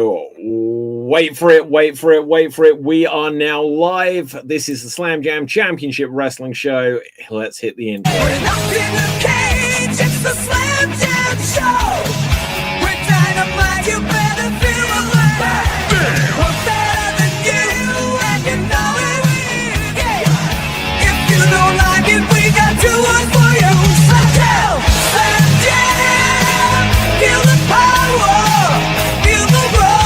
Wait for it, wait for it, wait for it. We are now live. This is the Slam Jam Championship Wrestling Show. Let's hit the intro. We're locked in a cage, it's the Slam Jam Show. We're dynamite, you better feel alive. We're better than you, and you know it. Yeah. If you don't like it, we got two words for you. Slam Jam, Slam Jam. Feel the power, feel the roar.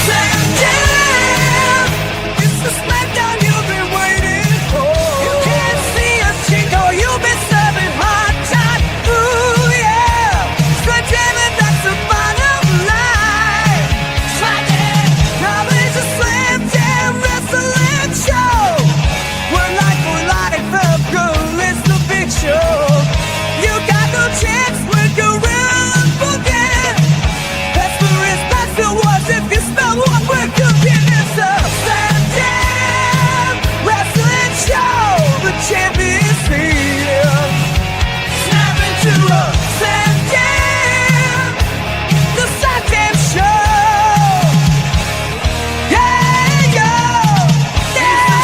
Slam Jam, it's the smackdown you've been waiting for. You can't see us, Chico, you've been serving hard time. Ooh, yeah. Slam Jam, and that's the bottom line. Slam Jam, now there's a Slam Jam wrestling show. We're life for life, the girl is the big show. You got no chance when gorillas forget. That's the risk, that's the worst. If you smell what we're cooking, it's a Slam Jam wrestling show. The champion's here. Snap into a Slam Jam. The Slam Jam show. Yeah, yeah. Yeah.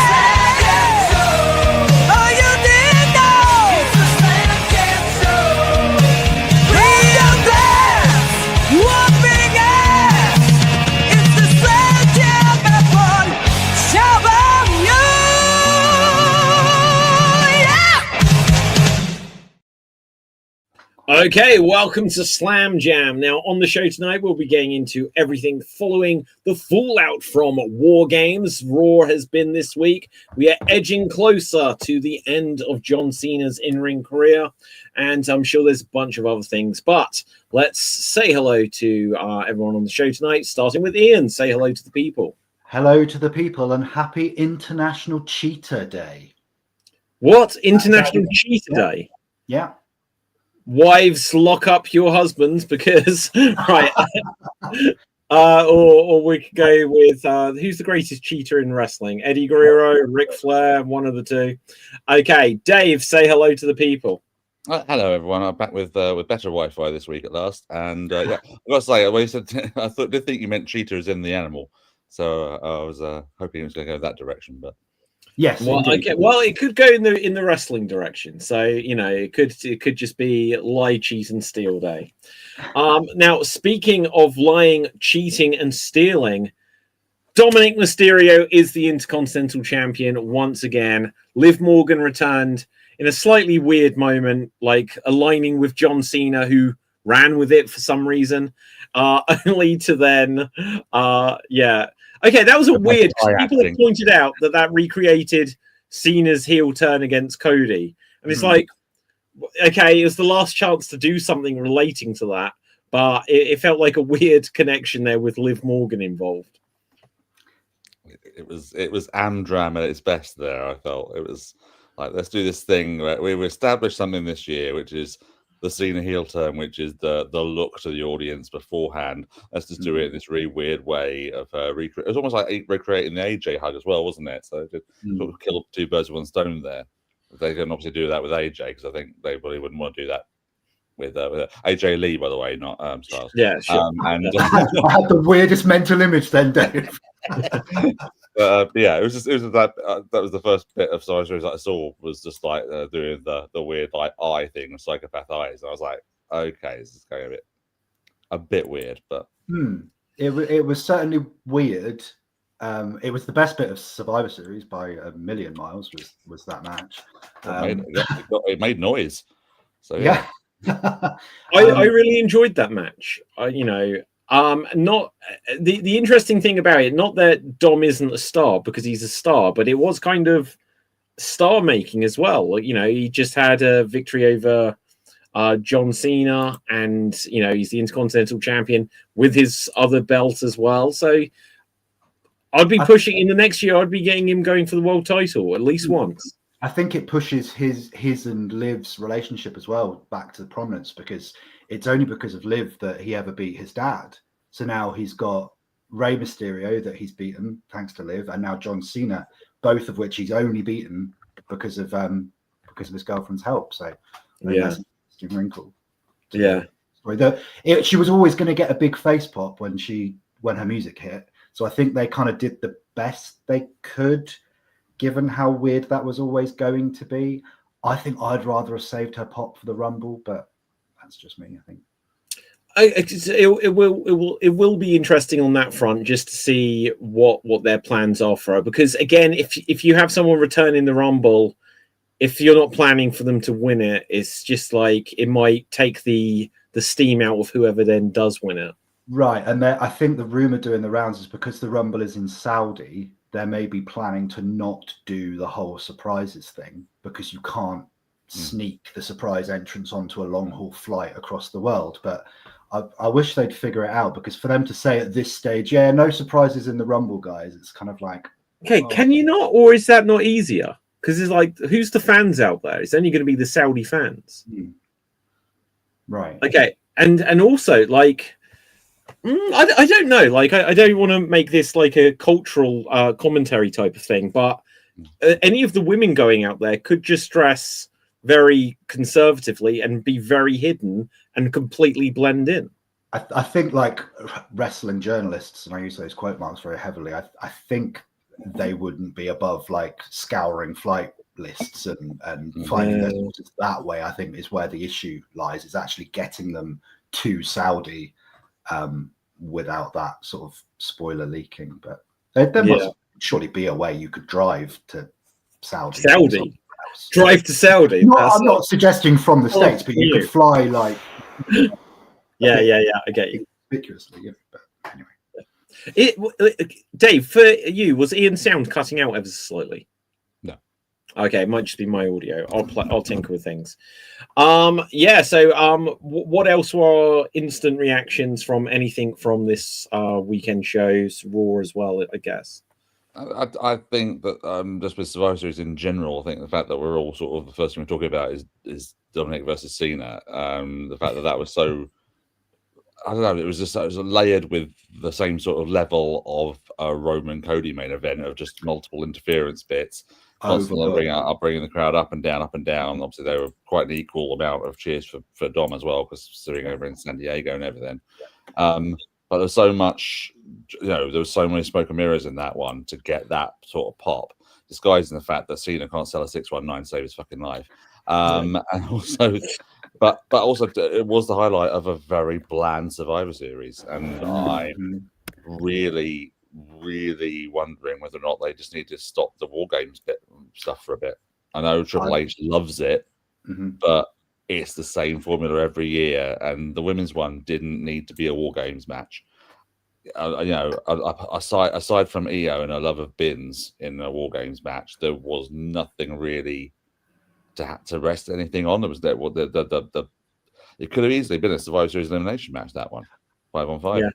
Oh, you didn't know. It's the Slam Jam show. Bring your glass, whooping ass. It's the Slam Jam effort. Show 'em you. Yeah. Okay, welcome to Slam Jam. Now, on the show tonight, we'll be getting into everything following the fallout from War Games. Raw has been this week. We are edging closer to the end of John Cena's in-ring career, and I'm sure there's a bunch of other things. But let's say hello to everyone on the show tonight, starting with Ian. Say hello to the people. Hello to the people and happy International Cheetah Day. What? International That's Cheetah yeah. Day? Yeah. Wives, lock up your husbands because right. Or we could go with who's the greatest cheater in wrestling? Eddie Guerrero, Ric Flair, one of the two. Okay, Dave, say hello to the people. Hello, everyone. I'm back with better Wi-Fi this week at last. And yeah, I've got to say, when you said, did think you meant cheetah as in the animal. So I was hoping it was going to go that direction, but Yes. Well, indeed. okay. Well, it could go in the wrestling direction. So it could just be lie, cheat, and steal day. Now, speaking of lying, cheating, and stealing, Dominic Mysterio is the Intercontinental Champion once again. Liv Morgan returned in a slightly weird moment, like aligning with John Cena, who ran with it for some reason, only to then, Okay, that was a weird. People have pointed out that recreated Cena's heel turn against Cody, and it's like, okay, it was the last chance to do something relating to that, but it felt like a weird connection there with Liv Morgan involved. it was Amdram at its best there. I felt it was like, let's do this thing. We've established something this year, which is the Cena heel turn, which is the look to the audience beforehand. Let's just do it in this really weird way of it was almost like recreating the AJ hug as well, wasn't it? So it sort of kill two birds with one stone there. They can obviously do that with AJ, because I think they probably wouldn't want to do that with AJ Lee, by the way, not Styles. Yeah, sure. And I had the weirdest mental image then, Dave. yeah, it was that that was the first bit of Star Wars I saw, was just like doing the weird like eye thing, the psychopath eyes. And I was like, okay, this is going a bit weird, but It was certainly weird. It was the best bit of Survivor Series by a million miles. Was that match? It made noise. So yeah. I really enjoyed that match. Not the interesting thing about it, not that Dom isn't a star, because he's a star, but it was kind of star making as well. He just had a victory over John Cena, and he's the Intercontinental Champion with his other belt as well. So I'd be pushing in the next year. I'd be getting him going for the world title at least once. I think it pushes his and Liv's relationship as well back to prominence, because it's only because of Liv that he ever beat his dad. So now he's got Rey Mysterio that he's beaten thanks to Liv, and now John Cena, both of which he's only beaten because of his girlfriend's help. So I think that's an interesting wrinkle. Yeah. She was always going to get a big face pop when her music hit. So I think they kind of did the best they could, given how weird that was always going to be. I think I'd rather have saved her pop for the Rumble, but that's just me, I think. It will be interesting on that front, just to see what their plans are for her. Because again, if you have someone returning the Rumble, if you're not planning for them to win it, it's just like it might take the steam out of whoever then does win it. Right, and I think the rumor doing the rounds is because the Rumble is in Saudi, they may be planning to not do the whole surprises thing because you can't sneak the surprise entrance onto a long haul flight across the world. But I wish they'd figure it out, because for them to say at this stage, yeah, no surprises in the Rumble, guys, it's kind of like, okay, can you not, or is that not easier? Because it's like, who's the fans out there? It's only going to be the Saudi fans, right? Okay, and also like, I don't know, like I don't want to make this like a cultural commentary type of thing, but any of the women going out there could just dress very conservatively and be very hidden and completely blend in. I think like wrestling journalists, and I use those quote marks very heavily, I think they wouldn't be above like scouring flight lists and finding their sources that way. I think is where the issue lies, is actually getting them to Saudi without that sort of spoiler leaking. But there must surely be a way you could drive to Saudi. Drive to Saudi. I'm not suggesting from the States, but you could fly like. Yeah, I get you. Conspicuously, yeah. But anyway. Dave, for you, was Ian's sound cutting out ever so slightly? No. Okay, it might just be my audio. I'll tinker with things. So what else were instant reactions from anything from this weekend shows, Raw as well, I guess? I think that just with Survivor Series in general, I think the fact that we're all sort of, the first thing we're talking about is Dominic versus Cena. The fact that was so, I don't know, it was layered with the same sort of level of a Roman Cody main event of just multiple interference bits. Constantly bringing the crowd up and down. Obviously, they were quite an equal amount of cheers for Dom as well, because sitting over in San Diego and everything. But there's so much, there was so many smoke and mirrors in that one to get that sort of pop, disguising the fact that Cena can't sell a 619 to save his fucking life. And also, but also it was the highlight of a very bland Survivor Series, and I'm really wondering whether or not they just need to stop the War Games stuff for a bit. I know Triple H loves it, but it's the same formula every year, and the women's one didn't need to be a War Games match. Aside from EO and her love of bins in a War Games match, there was nothing really to rest anything on. There was it could have easily been a Survivor Series elimination match, that one, 5-on-5.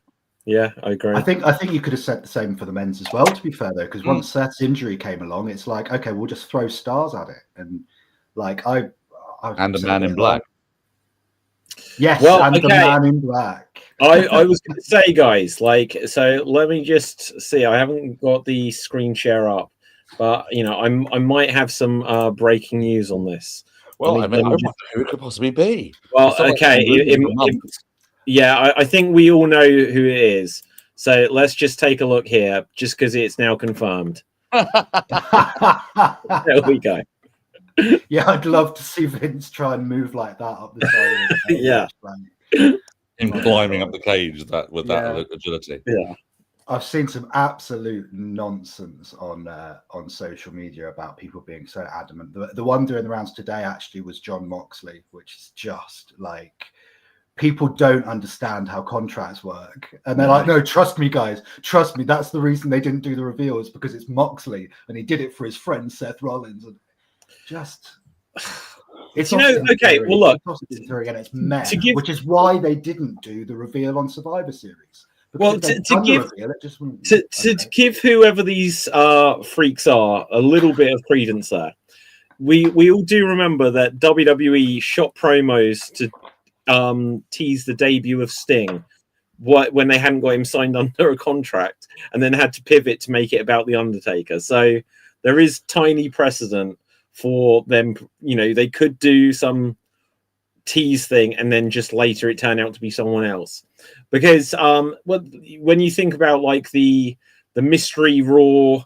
Yeah, I agree. I think you could have said the same for the men's as well, to be fair, though, because once Seth's injury came along, it's like, okay, we'll just throw stars at it. And like and a man in black. Yes, the man in black. I was going to say, guys, so let me just see. I haven't got the screen share up, but I might have some breaking news on this. Well, I wonder who it could possibly be. Well, okay. I think we all know who it is. So let's just take a look here, just because it's now confirmed. There we go. Yeah, I'd love to see Vince try and move like that up the side of the cage. Him climbing up the cage with that agility. Yeah. I've seen some absolute nonsense on social media about people being so adamant. The one doing the rounds today actually was John Moxley, which is just like, people don't understand how contracts work. And they're like, no, trust me, guys. Trust me. That's the reason they didn't do the reveal, is because it's Moxley and he did it for his friend Seth Rollins. And just... It's okay, well, look. And it's meh, which is why they didn't do the reveal on Survivor Series. Well, to give whoever these freaks are a little bit of credence there, we all do remember that WWE shot promos to tease the debut of Sting when they hadn't got him signed under a contract, and then had to pivot to make it about the Undertaker. So there is tiny precedent for them. They could do some tease thing, and then just later it turned out to be someone else. Because when you think about like the mystery Raw,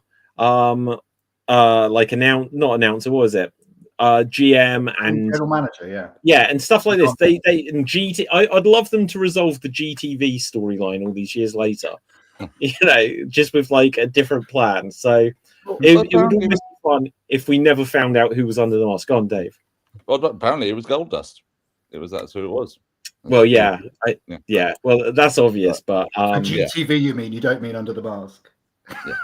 like not announcer, what was it? GM and general manager, yeah. Yeah, and stuff like this. They in GT. I'd love them to resolve the GTV storyline all these years later. You know, just with like a different plan. So it would almost be fun if we never found out who was under the mask. Go on, Dave. Well, apparently it was Goldust. That's who it was. Well, yeah, yeah. Well, that's obvious, but For GTV, you mean? You don't mean Under the Mask? Yeah.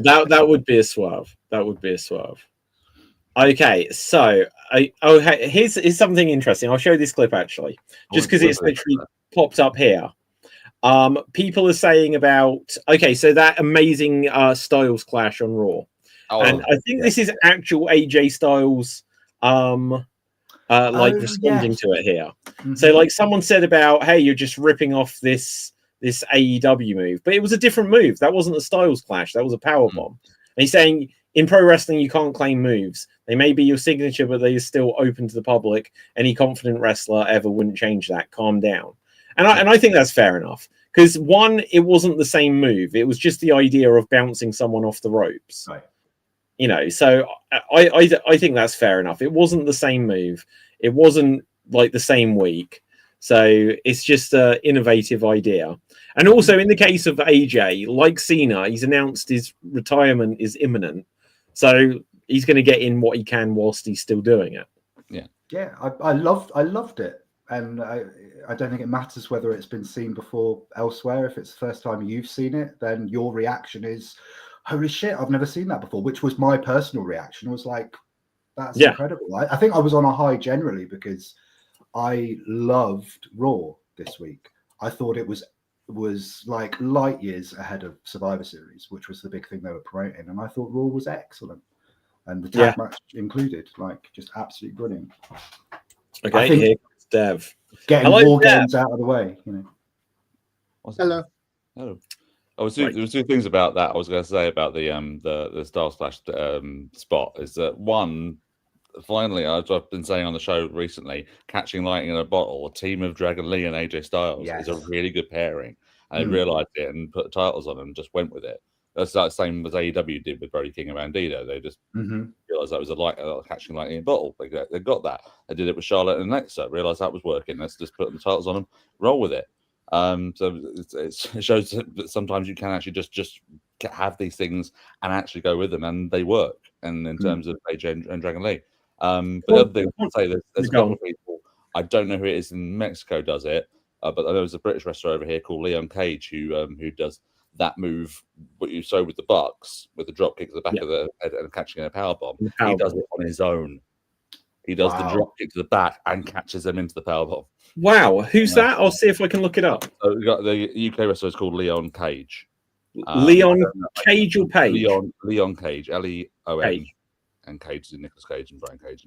that would be a swerve. That would be a swerve. Okay, so here's something interesting. I'll show you this clip actually, just because it's literally popped up here. People are saying about so that amazing Styles clash on Raw, and I think this is actual AJ Styles responding to it here. Mm-hmm. So like someone said about, hey, you're just ripping off this AEW move, but it was a different move. That wasn't a Styles clash. That was a power bomb. And he's saying in pro wrestling you can't claim moves. They may be your signature, but they are still open to the public. Any confident wrestler ever wouldn't change that. Calm down. And I think that's fair enough. Because one, it wasn't the same move. It was just the idea of bouncing someone off the ropes. Right. You know, so I think that's fair enough. It wasn't the same move. It wasn't like the same week. So it's just an innovative idea. And also in the case of AJ, like Cena, he's announced his retirement is imminent. So he's going to get in what he can whilst he's still doing it. Yeah, I loved it. And I don't think it matters whether it's been seen before elsewhere. If it's the first time you've seen it, then your reaction is, holy shit, I've never seen that before, which was my personal reaction. Was like, that's incredible. I think I was on a high generally because I loved Raw this week. I thought it was like light years ahead of Survivor Series, which was the big thing they were promoting. And I thought Raw was excellent. And the tag match included, like, just absolutely brilliant. Okay, here comes Dev. Getting War Games out of the way, you know. Hello. There was two things about that I was going to say about the Styles Clash spot. Is that one, finally, I've been saying on the show recently, catching lightning in a bottle, a team of Dragon Lee and AJ Styles is a really good pairing. And they realised it and put the titles on and just went with it. That's the same as AEW did with Brody King and Bandito. They just realised that was a catching lightning in a bottle. They got that. They did it with Charlotte and Alexa. Realised that was working. Let's just put the titles on them, roll with it. So it shows that sometimes you can actually just have these things and actually go with them, and they work. And in terms of AJ and Dragon Lee, but the other thing I would say, there's a couple of people. I don't know who it is in Mexico does it, but I know there's a British wrestler over here called Leon Cage who does that move, what you saw with the Bucks, with the drop kick to the back of the head and catching a power bomb. He does it on his own. He does the drop kick to the back and catches them into the power bomb. Wow, who's that? I'll see if I can look it up. So we got the UK wrestler is called Leon Cage. Leon Cage or Page? Leon Cage, Leon, and Cage is Nicolas Cage and Brian Cage.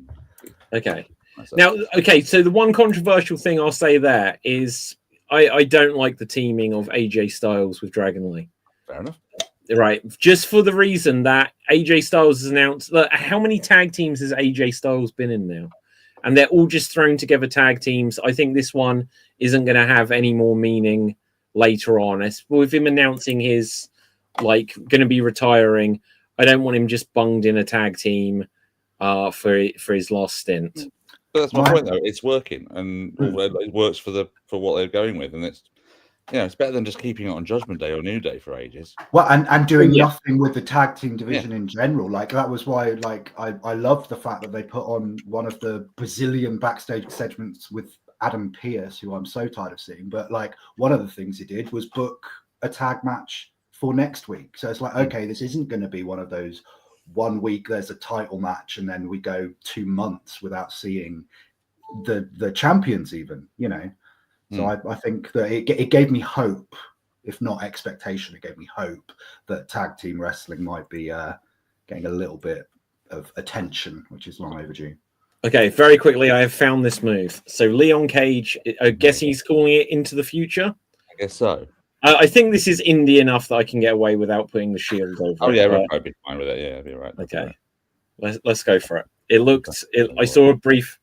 Okay. Now, so the one controversial thing I'll say there is I don't like the teaming of AJ Styles with Dragon Lee. Fair enough. Right. Just for the reason that AJ Styles has announced that how many tag teams has AJ Styles been in now? And they're all just thrown together tag teams. I think this one isn't going to have any more meaning later on. With him announcing his going to be retiring, I don't want him just bunged in a tag team for his last stint. But that's my point, though. It's working, and it works for what they're going with, and it's it's better than just keeping it on Judgment Day or New Day for ages. Well, and doing nothing with the tag team division in general. Like that was why, I loved the fact that they put on one of the Brazilian backstage segments with Adam Pearce, who I'm so tired of seeing. But one of the things he did was book a tag match for next week. So it's like, okay, this isn't going to be one of those 1 week there's a title match and then we go 2 months without seeing the champions even, So I think that it gave me hope, if not expectation. It gave me hope that tag team wrestling might be getting a little bit of attention, which is long overdue. Okay, very quickly, I have found this move. So Leon Cage, I guess he's calling it Into the Future. I guess so. I think this is indie enough that I can get away without putting the shield over. Oh, yeah, I'd be fine with it. Yeah, I'd be right. Okay, let's go for it. It looked. I saw a brief.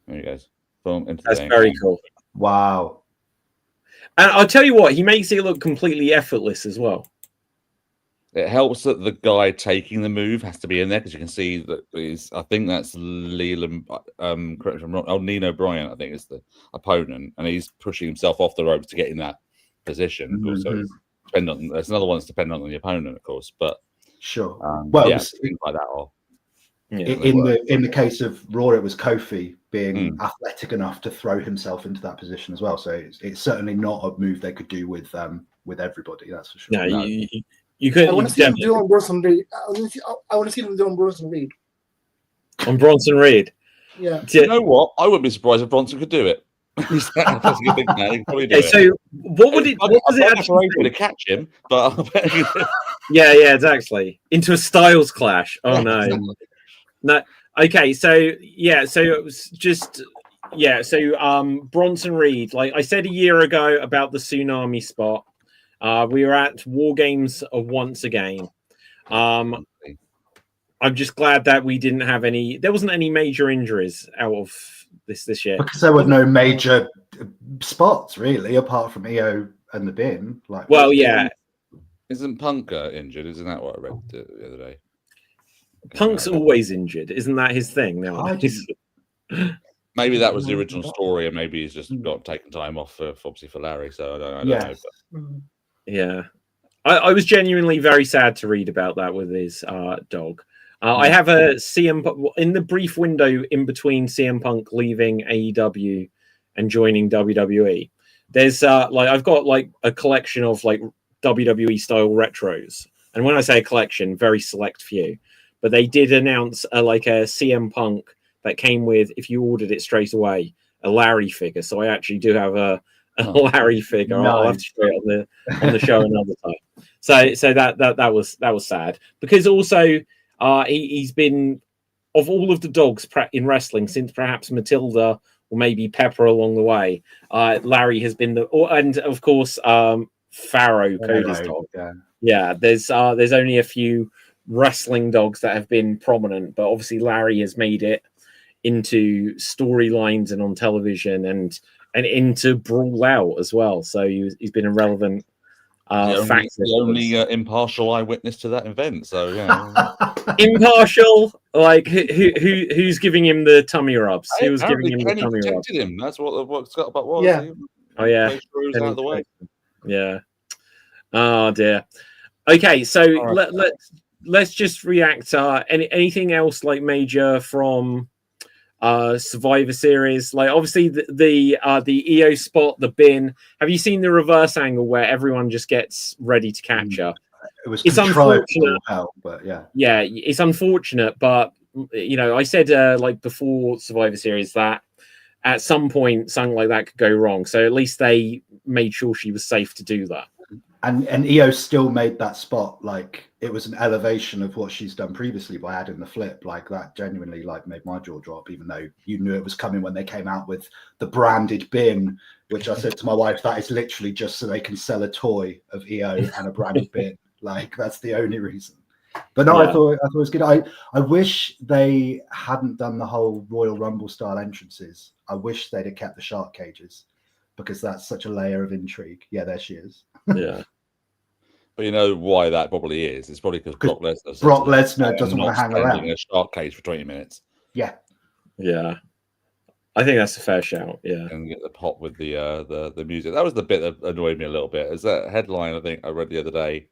There you guys. from into That's the very cool. Wow. And I'll tell you what, he makes it look completely effortless as well. It helps that the guy taking the move has to be in there because you can see that he's. I think that's Leland. Correct me if I'm wrong. Oh, Nino Bryant, I think is the opponent, and he's pushing himself off the ropes to get in that position. Of course, so depend on. There's another one that's dependent on the opponent, of course, but Sure. well, Yeah, things like that are. In the case of Raw, it was Kofi being athletic enough to throw himself into that position as well. So it's certainly not a move they could do with everybody. That's for sure. No, you could. I want to see him do on Bronson Reed. I want to see him do on Bronson Reed. On Bronson Reed. Yeah. You know what? I wouldn't be surprised if Bronson could do it. He's a big man. He could probably do it. So what would it? What was it actually? To catch him, but I bet he could. Yeah, exactly. Into a Styles clash. Oh Yeah, no. exactly. No. Okay, so it was just Bronson Reed, like I said a year ago about the tsunami spot. We were at War Games once again. I'm just glad that we didn't have any. There wasn't any major injuries out of this year because there were no major spots really, apart from EO and the bin. Like, well, yeah. Isn't Punk injured? Isn't that what I read the other day? Punk's always injured, isn't that his thing? Maybe that was the original story, and maybe he's just got taken time off obviously for Larry. So I don't know. But... Yeah, I was genuinely very sad to read about that with his dog. I have a CM in the brief window in between CM Punk leaving AEW and joining WWE. There's I've got like a collection of like WWE style retros, and when I say a collection, very select few. But they did announce a CM Punk that came with, if you ordered it straight away, a Larry figure. So I actually do have a Larry figure. Nice. I'll have to show it on the show another time. So that was sad because also he's been, of all of the dogs in wrestling since perhaps Matilda or maybe Pepper along the way, Larry has been and of course Pharaoh, Cody's dog. Yeah, there's only a few wrestling dogs that have been prominent, but obviously Larry has made it into storylines and on television and into Brawl Out as well. So he's been a relevant factor. The only impartial eyewitness to that event. So yeah, impartial. Like who's giving him the tummy rubs? Who was giving him the tummy rubs? Him. That's what Scott about was. Yeah. Oh yeah. Out of the way. Yeah. Oh dear. Okay, so let's just react. Anything else like major from Survivor Series? Like obviously the EO spot, the bin. Have you seen the reverse angle where everyone just gets ready to catch her? It's unfortunate, but yeah, it's unfortunate. But I said like before Survivor Series that at some point something like that could go wrong. So at least they made sure she was safe to do that. And EO still made that spot like it was an elevation of what she's done previously by adding the flip. Like that genuinely like made my jaw drop, even though you knew it was coming when they came out with the branded bin, which I said to my wife, that is literally just so they can sell a toy of EO and a branded bin. Like that's the only reason. But no, I thought it was good. I wish they hadn't done the whole Royal Rumble style entrances. I wish they'd have kept the shark cages because that's such a layer of intrigue. Yeah, there she is. Yeah. But you know why that probably is? It's probably because Brock Lesnar doesn't want to hang around in a shark cage for 20 minutes. Yeah. I think that's a fair shout. Yeah. And get the pop with the music. That was the bit that annoyed me a little bit. Is that headline I think I read the other day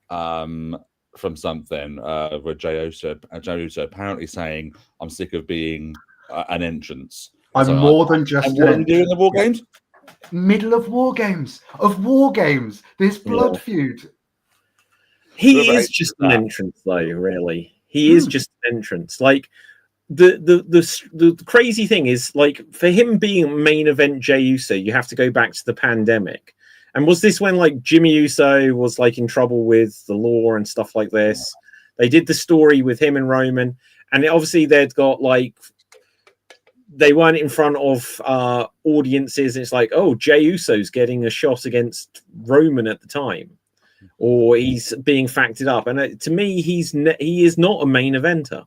from something where Jey Uso apparently saying, "I'm sick of being an entrance." I'm more than just what are you doing in the War Games? Middle of War Games. This blood feud. He is just an entrance, though. Really, he is just an entrance. Like the crazy thing is, like for him being main event Jey Uso, you have to go back to the pandemic. And was this when like Jimmy Uso was like in trouble with the law and stuff like this? They did the story with him and Roman, and obviously they'd got like. They weren't in front of audiences. And it's like, oh, Jey Uso's getting a shot against Roman at the time, or he's being factored up. And to me, he is not a main eventer.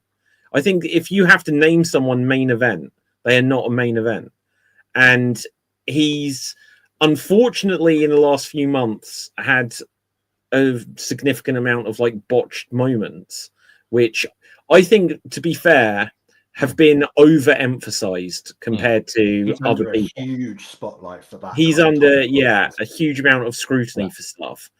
I think if you have to name someone main event, they are not a main event. and he's unfortunately in the last few months had a significant amount of like botched moments, which I think, to be fair, have been overemphasized compared to He's other under a people. huge spotlight for that. He's kind of under topic. a huge amount of scrutiny for stuff.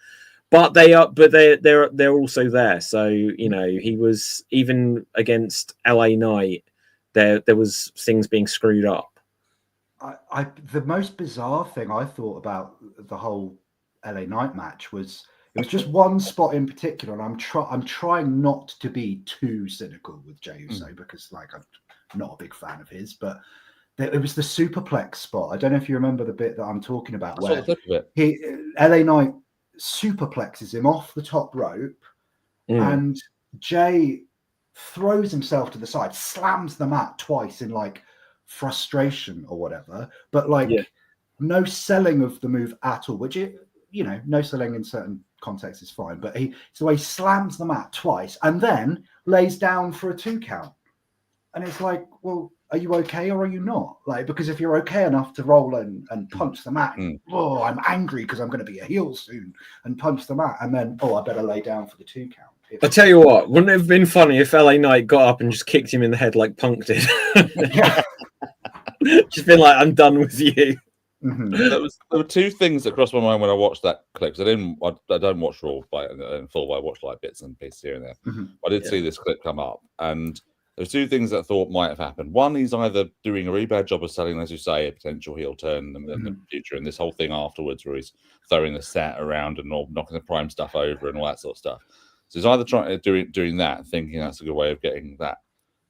But they're also there. So, you know, he was, even against LA Knight, there was things being screwed up. The most bizarre thing I thought about the whole LA Knight match was it was just one spot in particular, and I'm trying not to be too cynical with Jey Uso because, like, I'm not a big fan of his, but it was the superplex spot. I don't know if you remember the bit that I'm talking about, where LA Knight superplexes him off the top rope, and Jey throws himself to the side, slams the mat twice in like frustration or whatever, but like no selling of the move at all, which no selling in certain contexts is fine, but he slams the mat twice and then lays down for a 2 count, and it's like, well, are you okay or are you not? Like, because if you're okay enough to roll and punch the mat, oh, I'm angry because I'm going to be a heel soon, and punch the mat, and then, oh, I better lay down for the 2 count. I tell you what, wouldn't it have been funny if LA Knight got up and just kicked him in the head like Punk did? Just been like, I'm done with you. There were 2 things that crossed my mind when I watched that clip. I don't watch Raw in full, but I watched like bits and pieces here and there. I did see this clip come up, and there's 2 things that I thought might have happened. One, he's either doing a really bad job of selling, as you say, a potential heel turn in the future, and this whole thing afterwards where he's throwing the set around and knocking the Prime stuff over and all that sort of stuff. So he's either trying to doing that, thinking that's a good way of getting that,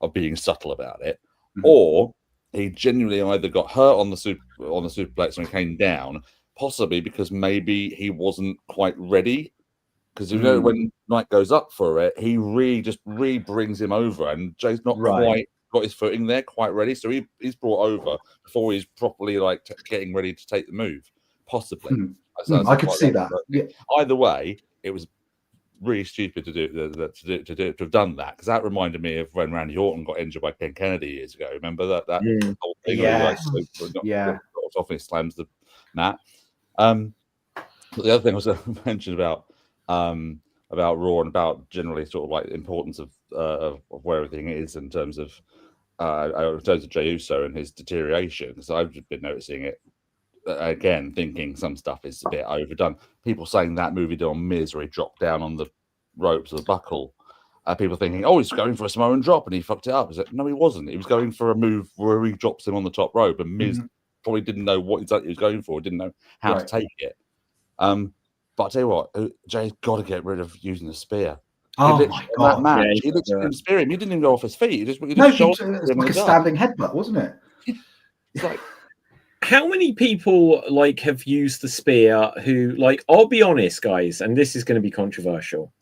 of being subtle about it, or he genuinely either got hurt on the superplex when he came down, possibly because maybe he wasn't quite ready. Because when Knight goes up for it, he really brings him over, and Jay's not quite got his footing there, quite ready. So he's brought over before he's properly like getting ready to take the move, possibly. I could see that. Either way, it was really stupid to have done that, because that reminded me of when Randy Orton got injured by Ken Kennedy years ago. Remember that whole thing? Often he slams the mat. But the other thing I was going to mention about Raw and about generally sort of like the importance of where everything is in terms of Jey Uso and his deterioration, because I've just been noticing it again, thinking some stuff is a bit overdone. People saying that movie did on Miz where he dropped down on the ropes of the buckle. People thinking, oh, he's going for a Samoan drop and he fucked it up. I said, no, he wasn't. He was going for a move where he drops him on the top rope, and Miz probably didn't know what exactly he was going for, didn't know how to take it. But I'll tell you what, Jay's got to get rid of using the spear. Oh my God! That match, he didn't spear him. He didn't even go off his feet. He just it was like a standing headbutt, wasn't it? It's like, how many people like have used the spear who, like, I'll be honest, guys, and this is going to be controversial.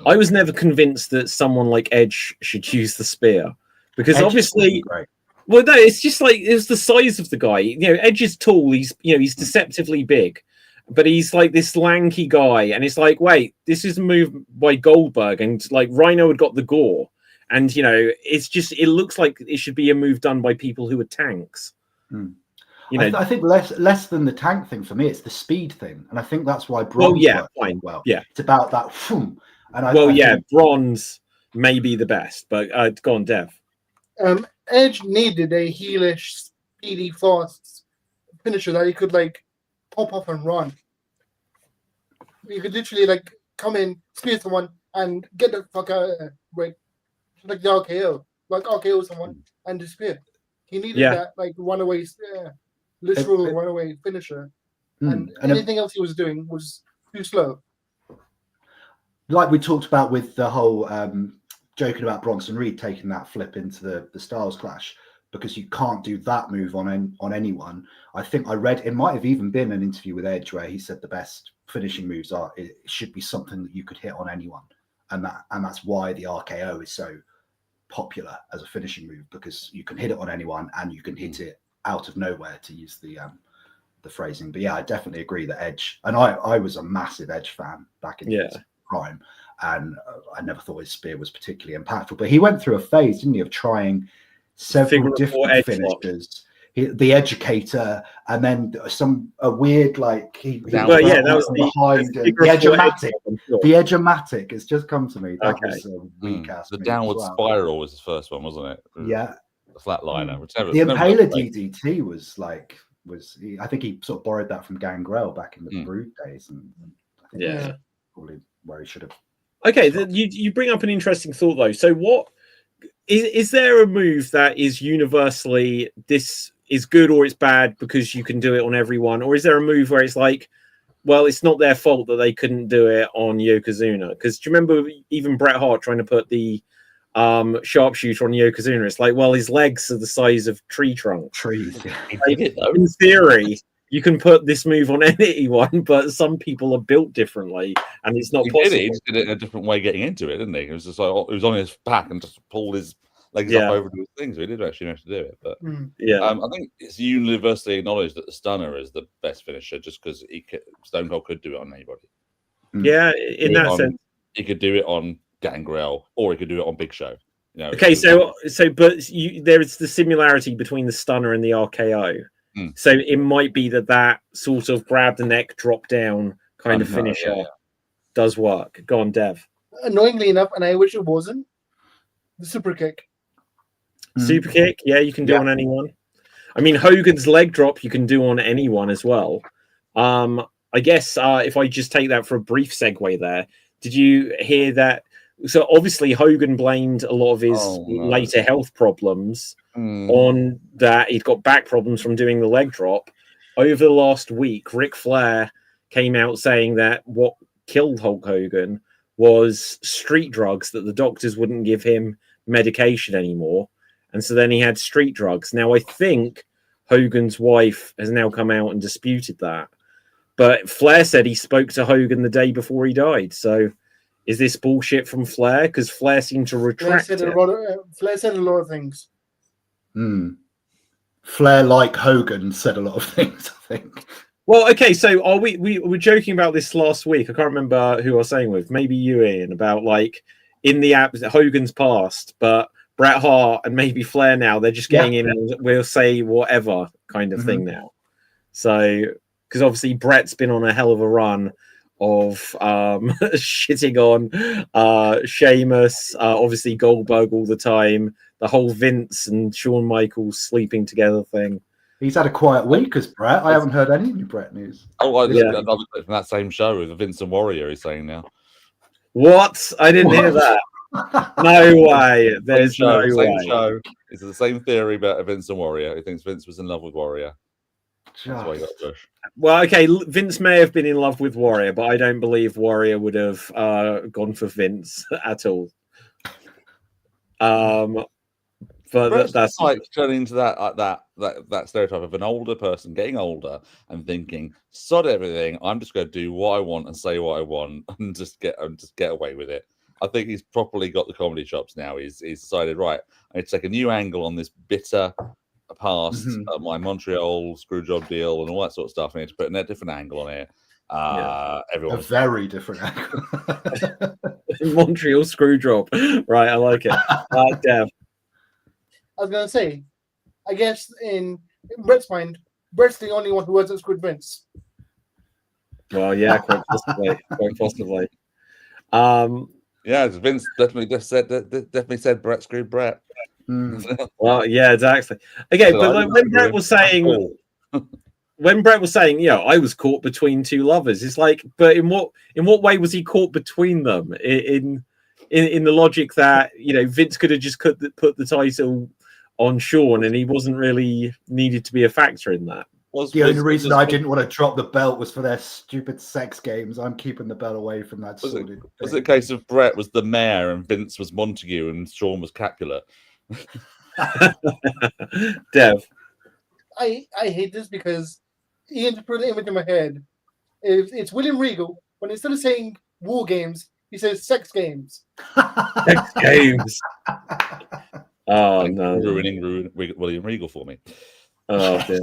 I was never convinced that someone like Edge should use the spear, because Edge obviously, well, no, it's just like, it's the size of the guy. You know, Edge is tall. He's deceptively big, but he's like this lanky guy, and it's like, wait, this is a move by Goldberg, and like Rhino had got the gore, and it looks like it should be a move done by people who are tanks. I think less than the tank thing for me, it's the speed thing, and I think that's why Bronze works well. Yeah, it's about that. And Bronze may be the best, but go on, Dev. Edge needed a heelish, speedy, fast finisher that he could like pop off and run. You could literally like come in, spear someone, and get the fuck out of there. Like the RKO, RKO someone and disappear. He needed that like runaway, literal runaway finisher, and anything else he was doing was too slow. Like we talked about with the whole joking about Bronson Reed taking that flip into the Styles Clash, because you can't do that move on anyone. I think I read, it might have even been an interview with Edge where he said the best finishing moves it should be something that you could hit on anyone, and that's why the RKO is so popular as a finishing move, because you can hit it on anyone and you can hit it out of nowhere, to use the phrasing. But yeah, I definitely agree that Edge, and I was a massive Edge fan back in his prime, and I never thought his spear was particularly impactful, but he went through a phase, didn't he, of trying several different finishers. the educator, and then a weird like he Well, yeah, that was the behind the the edge-o-matic. I'm sure. The edge-o-matic has just come to me. That Okay. was a recast. The move as downward well. spiral was his first one, wasn't it? Yeah. The flatliner. Which never, The never Impaler great. DDT I think he sort of borrowed that from Gangrel back in the Brood days, and I think that's probably where he should have. Okay, you bring up an interesting thought though. So, what is there a move that is universally this is good or it's bad because you can do it on everyone, or is there a move where it's like, well, it's not their fault that they couldn't do it on Yokozuna? Because do you remember even Bret Hart trying to put the sharpshooter on Yokozuna? It's like, well, his legs are the size of tree trunks. Trees. Like, in theory, you can put this move on anyone, but some people are built differently, and it's not possible. He did it in a different way getting into it, didn't he? It was just like it was on his back and just pulled his legs up over to his thing, so he did actually know how to do it. But I think it's universally acknowledged that the stunner is the best finisher, just because Stone Cold could do it on anybody. Yeah, in that sense, he could do it on Gangrel, or he could do it on Big Show. You know, okay, but there is the similarity between the stunner and the RKO. So it might be that sort of grab the neck, drop down kind of finisher does work. Go on, Dev. Annoyingly enough, and I wish it wasn't, the super kick. Super kick, yeah, you can do on anyone. I mean, Hogan's leg drop you can do on anyone as well. I guess if I just take that for a brief segue there, did you hear that? So obviously Hogan blamed a lot of his later health problems on that. He'd got back problems from doing the leg drop. Over the last week, Ric Flair came out saying that what killed Hulk Hogan was street drugs, that the doctors wouldn't give him medication anymore. And so then he had street drugs. Now, I think Hogan's wife has now come out and disputed that. But Flair said he spoke to Hogan the day before he died. So is this bullshit from Flair? Because Flair seemed to retract it. Flair said a lot of things. Flair, like Hogan, said a lot of things, I think. Well, okay, so are we were joking about this last week. I can't remember who I was saying with. Maybe you, Ian, about like in the app, Hogan's past, but Bret Hart and maybe Flair now, they're just getting in and we'll say whatever kind of thing now. So, because obviously Bret's been on a hell of a run of shitting on Sheamus, obviously Goldberg all the time, the whole Vince and Shawn Michaels sleeping together thing. He's had a quiet week as Bret. I haven't heard any new Bret news. Oh, I just another clip from that same show with Vince and Warrior. He's saying now. What? I didn't hear that. No way. There's no way. Same show. It's the same theory about Vince and Warrior. He thinks Vince was in love with Warrior. That's why he got pushed. Well, okay, Vince may have been in love with Warrior, but I don't believe Warrior would have gone for Vince at all. But that's like turning into that stereotype of an older person getting older and thinking, sod everything, I'm just going to do what I want and say what I want and just get away with it. I think he's properly got the comedy chops now. He's decided, right, I need to take a new angle on this bitter past, my Montreal screw job deal and all that sort of stuff. I need to put a different angle on it. Everyone, a very different angle. Montreal screw job, right? I like it. Dev. I was gonna say, I guess in Brett's mind, Brett's the only one who hasn't screwed Vince. Well, yeah, quite possibly. Yeah, Vince definitely said Brett screwed Brett. Well, yeah, exactly. Okay, but like when Brett was saying, yeah, I was caught between two lovers. It's like, but in what way was he caught between them? In the logic that, you know, Vince could have just put the title on Shawn, and he wasn't really needed to be a factor in that. The only reason I didn't want to drop the belt was for their stupid sex games. I'm keeping the belt away from that. Was it a case of Brett was the mayor and Vince was Montague and Shawn was Capulet? Dev. I hate this because Ian just put an image in my head. It's William Regal, but instead of saying war games, he says sex games. Sex games. Oh, no. Ruining William Regal for me. Oh, dear.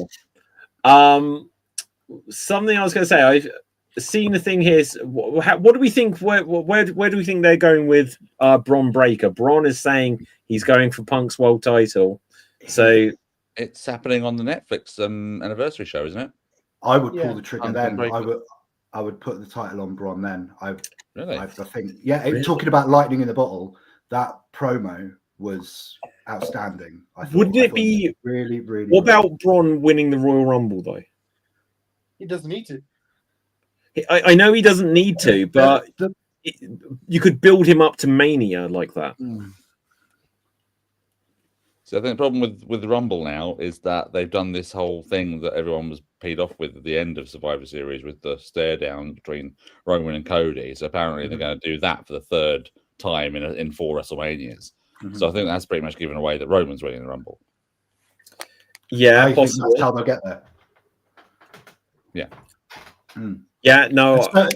Something I was going to say, I've seen the thing here. What do we think? Where do we think they're going with Bron Breakker? Bron is saying he's going for Punk's world title. So It's happening on the Netflix anniversary show, isn't it? I would Yeah. pull the trigger I'm then. very I would put the title on Braun then. Really? I think, yeah. Really? Talking about lightning in the bottle, that promo was outstanding. I thought. Wouldn't I it thought be? really, really? What brilliant. about Braun winning the Royal Rumble though? He doesn't need to. I know he doesn't need to, but you could build him up to Mania like that. So I think the problem with the Rumble now is that they've done this whole thing that everyone was paid off with at the end of Survivor Series with the stare down between Roman and Cody. So apparently they're going to do that for the third time in 4 WrestleManias. So I think that's pretty much given away that Roman's winning the Rumble. Yeah, I think possibly. that's how they'll get there. Yeah. Yeah, no. Sorry,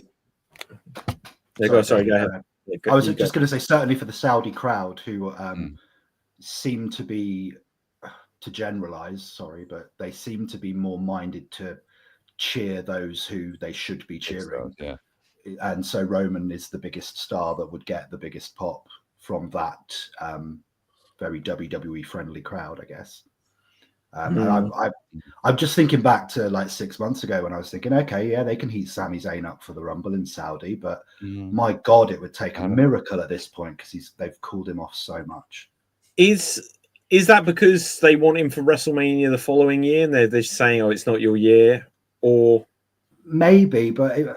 Go ahead. I was just going to say, certainly for the Saudi crowd who seem to be, to generalize, sorry, but they seem to be more minded to cheer those who they should be cheering. Yeah. And so Roman is the biggest star that would get the biggest pop from that very WWE friendly crowd, I guess. And I'm just thinking back to like 6 months ago when I was thinking, okay, yeah, they can heat Sami Zayn up for the Rumble in Saudi, but my God, it would take a miracle at this point because they've cooled him off so much. Is that because they want him for WrestleMania the following year and they're just saying, oh, it's not your year? Or maybe, but it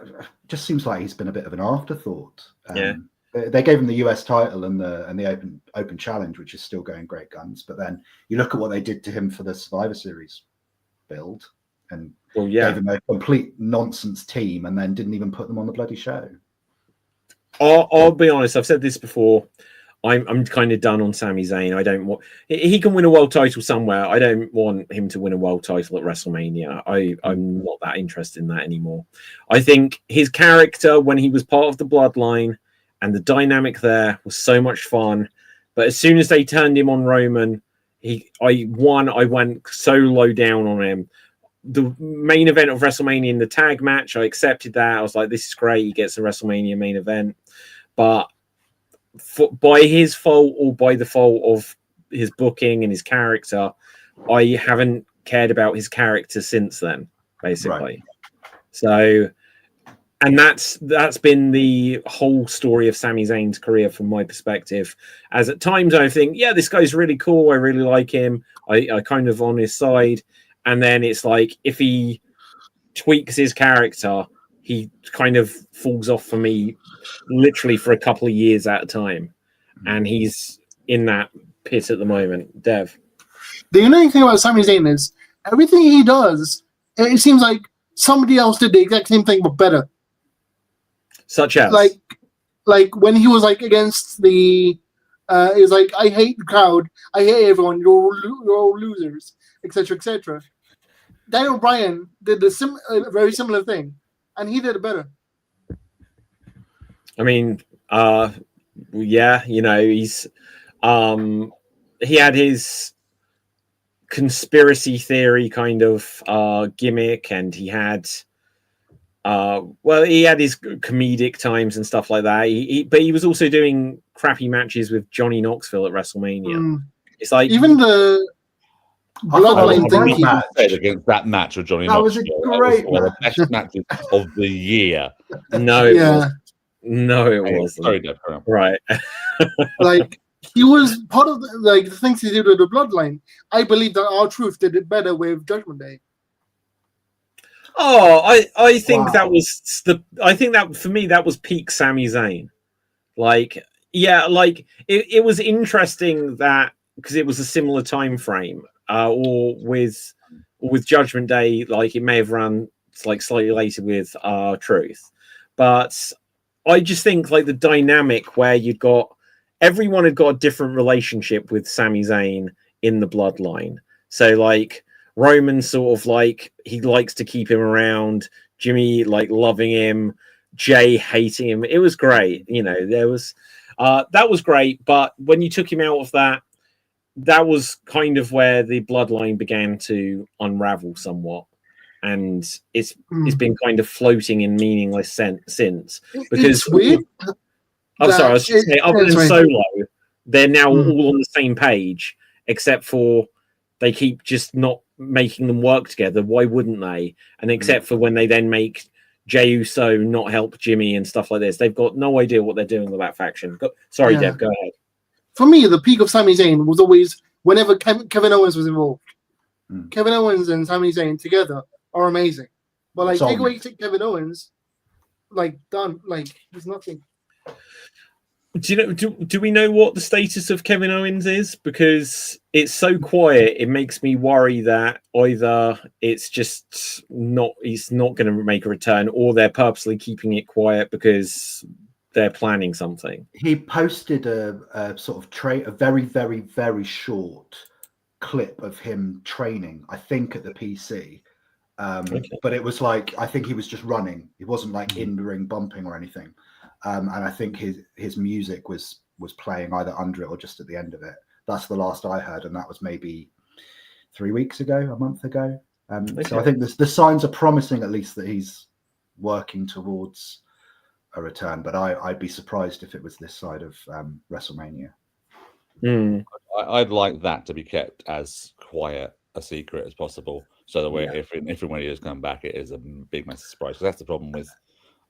just seems like he's been a bit of an afterthought. Yeah. They gave him the US title and the open challenge, which is still going great guns. But then you look at what they did to him for the Survivor Series build, and gave him a complete nonsense team, and then didn't even put them on the bloody show. I'll be honest. I've said this before. I'm kind of done on Sami Zayn. I don't want. He can win a world title somewhere. I don't want him to win a world title at WrestleMania. I'm not that interested in that anymore. I think his character when he was part of the Bloodline and the dynamic there was so much fun. But as soon as they turned him on Roman, I went so low down on him. The main event of WrestleMania in the tag match, I accepted that. I was like, this is great. He gets the WrestleMania main event. But by his fault or by the fault of his booking and his character, I haven't cared about his character since then, basically. Right. So... And that's been the whole story of Sami Zayn's career from my perspective. As at times I think, yeah, this guy's really cool. I really like him. I kind of on his side. And then it's like, if he tweaks his character, he kind of falls off for me literally for a couple of years at a time. And he's in that pit at the moment. Dev. The only thing about Sami Zayn is everything he does, it seems like somebody else did the exact same thing, but better. Such as like when he was like against the it was like, I hate the crowd, I hate everyone, you're all losers, etc., etc. Daniel Bryan did a very similar thing, and he did it better. I mean, yeah, you know, he's he had his conspiracy theory kind of gimmick, and he had he had his comedic times and stuff like that. But he was also doing crappy matches with Johnny Knoxville at WrestleMania. It's like even the Bloodline thing he said against that match with Johnny Knoxville. That was a great one of the best matches of the year. No, it wasn't. No, it wasn't. Sorry, Deb, right. Like he was part of the things he did with the Bloodline. I believe that R-Truth did it better with Judgment Day. Oh, I think that was I think that for me that was peak Sami Zayn. Like, yeah, like it was interesting that because it was a similar time frame, or with Judgment Day, like it may have run like slightly later with Truth, but I just think like the dynamic where everyone had got a different relationship with Sami Zayn in the Bloodline. So like Roman sort of like he likes to keep him around, Jimmy like loving him, Jay hating him. It was great, you know. There was that was great, but when you took him out of that was kind of where the Bloodline began to unravel somewhat, and it's been kind of floating in meaningless since. Because it's weird. I'm sorry, I was just saying, other than Solo, they're now all on the same page, except for they keep just not making them work together. Why wouldn't they? And except for when they then make Jey Uso not help Jimmy and stuff like this, they've got no idea what they're doing with that faction. Sorry, Yeah. Deb, go ahead. For me, the peak of Sami Zayn was always whenever Kevin Owens was involved. Kevin Owens and Sami Zayn together are amazing. But like, take away Kevin Owens, like, done. Like, there's nothing. Do you know? Do we know what the status of Kevin Owens is? Because it's so quiet, it makes me worry that either it's just not, he's not going to make a return, or they're purposely keeping it quiet because they're planning something. He posted a sort of a very, very, very short clip of him training, I think at the PC. But it was like, I think he was just running. It wasn't like in the ring bumping or anything. And I think his music was playing either under it or just at the end of it. That's the last I heard, and that was maybe 3 weeks ago, a month ago. So I think the signs are promising, at least, that he's working towards a return. But I'd be surprised if it was this side of WrestleMania. I'd like that to be kept as quiet a secret as possible, so that if and when he does come back, it is a big massive surprise. Because that's the problem with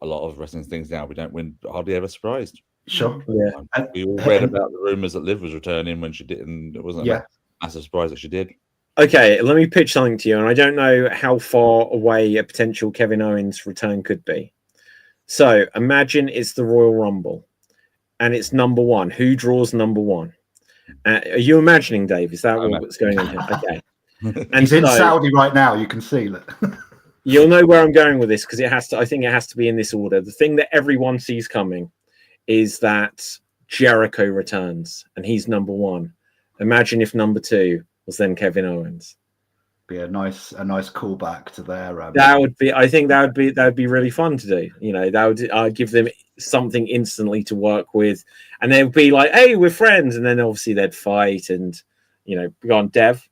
a lot of wrestling things now. We don't win hardly ever surprised. Sure. Yeah. We all read about the rumors that Liv was returning when she didn't. It wasn't a massive surprise that she did. Okay, let me pitch something to you, and I don't know how far away a potential Kevin Owens return could be. So imagine it's the Royal Rumble, and it's number one. Who draws number one? Are you imagining, Dave? Is that what's going on here? Okay. And he's in Saudi right now. You can see that. You'll know where I'm going with this, because it has to. I think it has to be in this order. The thing that everyone sees coming is that Jericho returns, and he's number one. Imagine if number two was then Kevin Owens. Be a nice callback to their. That would be. I think that would be really fun to do. You know, that would give them something instantly to work with, and they'd be like, "Hey, we're friends," and then obviously they'd fight, and go on, Dev.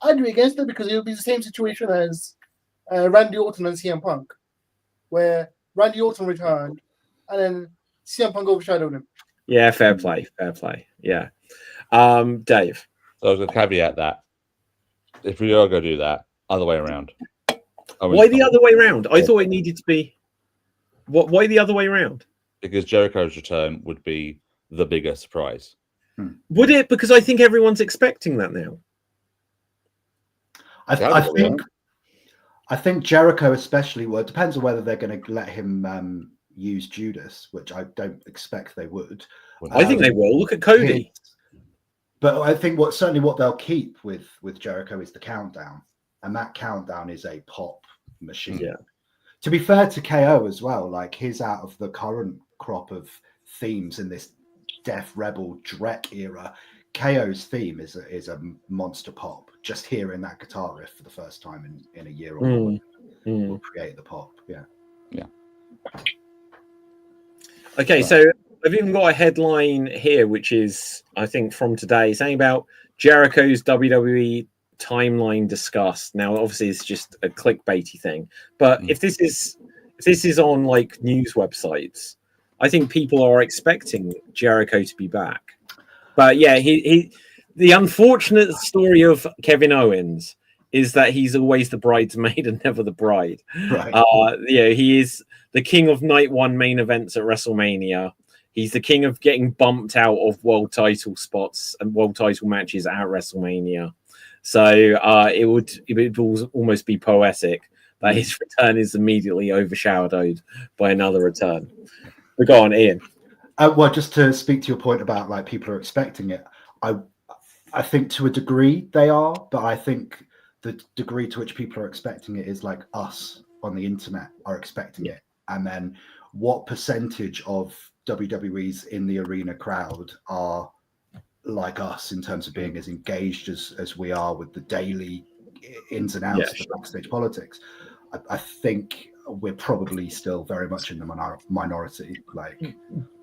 I'd be against it because it would be the same situation as Randy Orton and CM Punk, where Randy Orton returned, and then CM Punk overshadowed him. Yeah, fair play. Yeah, Dave. So I was going to caveat that if we are going to do that, other way around. Why the other way around? I thought it needed to be. Why the other way around? Because Jericho's return would be the bigger surprise. Would it? Because I think everyone's expecting that now. I think Jericho especially. Well, it depends on whether they're going to let him use Judas, which I don't expect they would. I think they will. Look at Cody. But I think what they'll keep with Jericho is the countdown, and that countdown is a pop machine. Yeah. To be fair to KO as well, like he's out of the current crop of themes in this Death Rebel Drek era. KO's theme is a monster pop. Just hearing that guitar riff for the first time in a year or more will create the pop. Yeah. Okay, so I've even got a headline here, which is, I think, from today, saying about Jericho's WWE timeline discussed. Now, obviously, it's just a clickbaity thing, but if this is on like news websites, I think people are expecting Jericho to be back. But yeah, the unfortunate story of Kevin Owens is that he's always the bridesmaid and never the bride. Right. He is the king of night one main events at WrestleMania. He's the king of getting bumped out of world title spots and world title matches at WrestleMania. So it would almost be poetic that his return is immediately overshadowed by another return. But go on, Ian. Well, just to speak to your point about like people are expecting it, I think to a degree they are, but I think the degree to which people are expecting it is like us on the internet are expecting it, and then what percentage of WWE's in the arena crowd are like us in terms of being as engaged as we are with the daily ins and outs of the backstage politics. I think we're probably still very much in the minority. Like,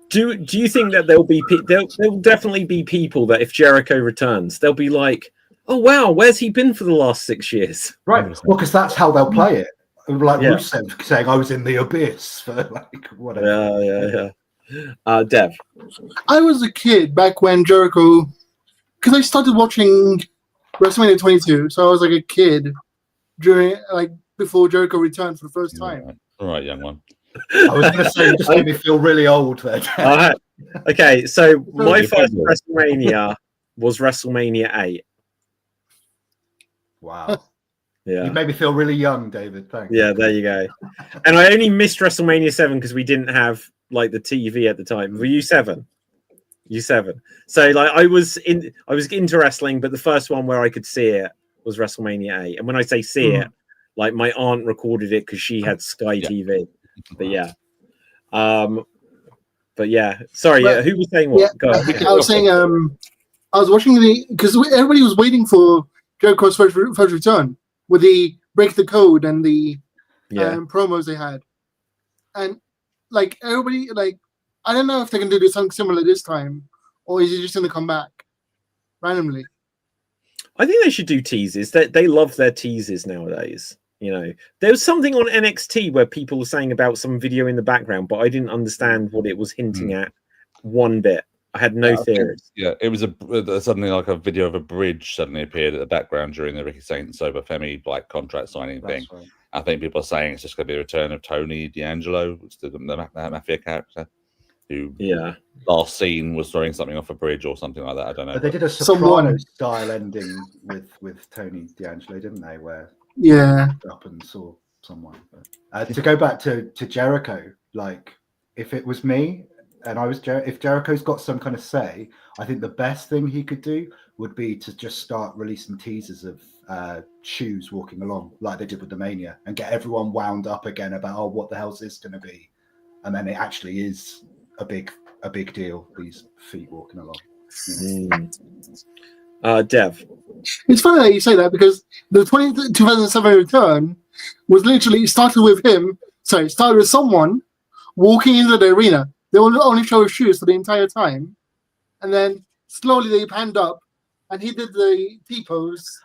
do you think that there'll definitely be people that if Jericho returns, they'll be like, oh wow, where's he been for the last 6 years? Right. Well, because that's how they'll play it. Like Rusev saying, I was in the abyss for like whatever. Yeah. Dev. I was a kid back when Jericho, because I started watching WrestleMania 22. So I was like a kid before Jericho returned for the first time. All right, young one. I was going to say, you just made me feel really old there. All right. Okay, so my you're first fine. WrestleMania was WrestleMania 8. Wow. Yeah. You made me feel really young, David. Thanks. Yeah, there you go. And I only missed WrestleMania 7 because we didn't have like the TV at the time. Were you 7? You 7. So like I was into wrestling, but the first one where I could see it was WrestleMania 8. And when I say see it, like my aunt recorded it because she had Sky TV. But yeah. But yeah. Sorry, But- who was saying what? Yeah, Go on. I was saying I was watching because everybody was waiting for Jericho's first return with the break the code and the Yeah. promos they had, and like everybody I don't know if they're gonna do something similar this time, or is it just gonna come back randomly? I think they should do teases. They love their teases nowadays. You know, there was something on NXT where people were saying about some video in the background, but I didn't understand what it was hinting at one bit. I had no theories. Yeah, it was suddenly like a video of a bridge suddenly appeared at the background during the Ricky Saints over Femi like contract signing thing. Right. I think people are saying it's just going to be a return of Tony D'Angelo, which is the Mafia character, who last scene was throwing something off a bridge or something like that. I don't know. But they did a Someone- Soprano style ending with Tony D'Angelo, didn't they? Where Yeah, he up and saw someone. But, to go back to Jericho, like if it was me and I was if Jericho's got some kind of say, I think the best thing he could do would be to just start releasing teasers of shoes walking along like they did with the Mania and get everyone wound up again about what the hell's this going to be, and then it actually is a big deal. These feet walking along. Dev. it's funny that you say that because the 2007 return was literally started with someone walking into the arena. They only show shoes for the entire time, and then slowly they panned up, and he did the T-pose.